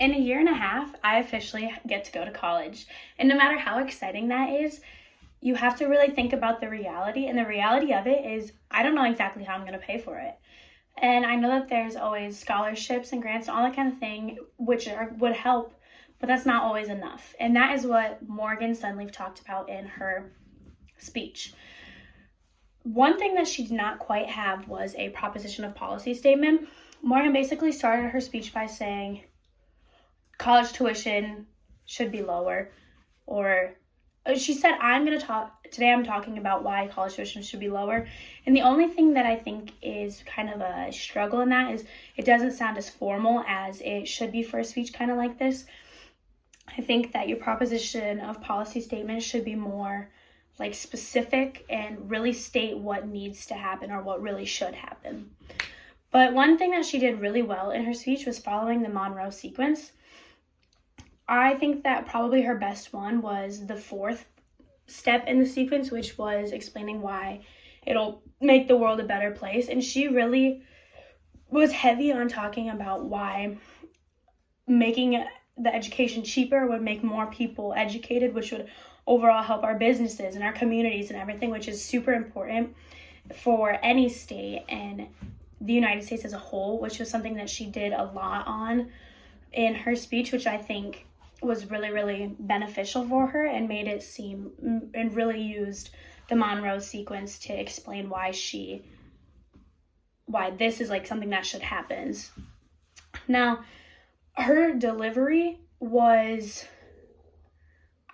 in a year and a half, I officially get to go to college. And no matter how exciting that is, you have to really think about the reality. And the reality of it is I don't know exactly how I'm going to pay for it. And I know that there's always scholarships and grants and all that kind of thing, which would help, but that's not always enough. And that is what Morgan Sunleaf talked about in her speech. One thing that she did not quite have was a proposition of policy statement. Morgan basically started her speech by saying college tuition should be lower, or she said, today I'm talking about why college tuition should be lower. And the only thing that I think is kind of a struggle in that is it doesn't sound as formal as it should be for a speech kind of like this. I think that your proposition of policy statement should be more like specific and really state what needs to happen or what really should happen. But one thing that she did really well in her speech was following the Monroe sequence. I think that probably her best one was the fourth step in the sequence, which was explaining why it'll make the world a better place. And she really was heavy on talking about why making the education cheaper would make more people educated, which would overall help our businesses and our communities and everything, which is super important for any state and the United States as a whole, which was something that she did a lot on in her speech, which I think was really, really beneficial for her and made it seem and really used the Monroe sequence to explain why this is like something that should happen. Now, her delivery was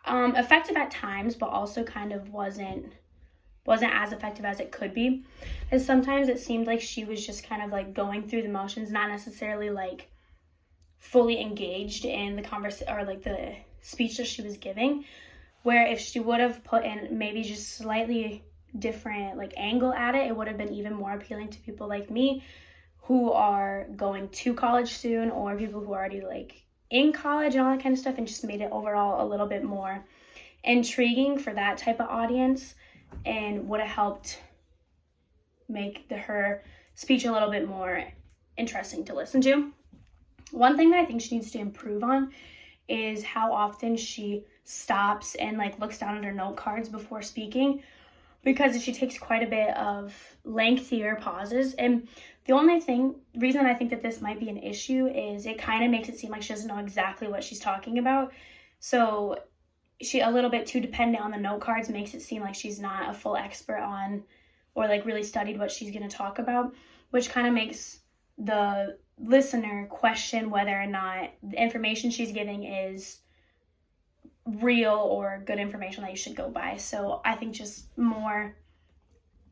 effective at times, but also kind of wasn't as effective as it could be. And sometimes it seemed like she was just kind of like going through the motions, not necessarily like fully engaged in the conversation or like the speech that she was giving, where if she would have put in maybe just slightly different like angle at it, it would have been even more appealing to people like me who are going to college soon, or people who are already like in college and all that kind of stuff, and just made it overall a little bit more intriguing for that type of audience and would have helped make her speech a little bit more interesting to listen to. One thing that I think she needs to improve on is how often she stops and like looks down at her note cards before speaking, because she takes quite a bit of lengthier pauses. And the only reason I think that this might be an issue is it kind of makes it seem like she doesn't know exactly what she's talking about. So she a little bit too dependent on the note cards makes it seem like she's not a full expert on or like really studied what she's going to talk about, which kind of makes the listener question whether or not the information she's giving is real or good information that you should go by. So I think just more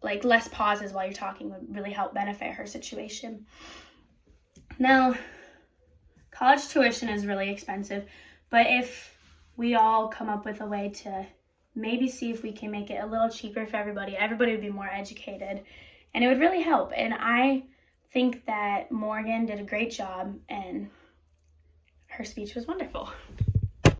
like less pauses while you're talking would really help benefit her situation. Now, college tuition is really expensive, but if we all come up with a way to maybe see if we can make it a little cheaper for everybody would be more educated and it would really help. And I think that Morgan did a great job and her speech was wonderful.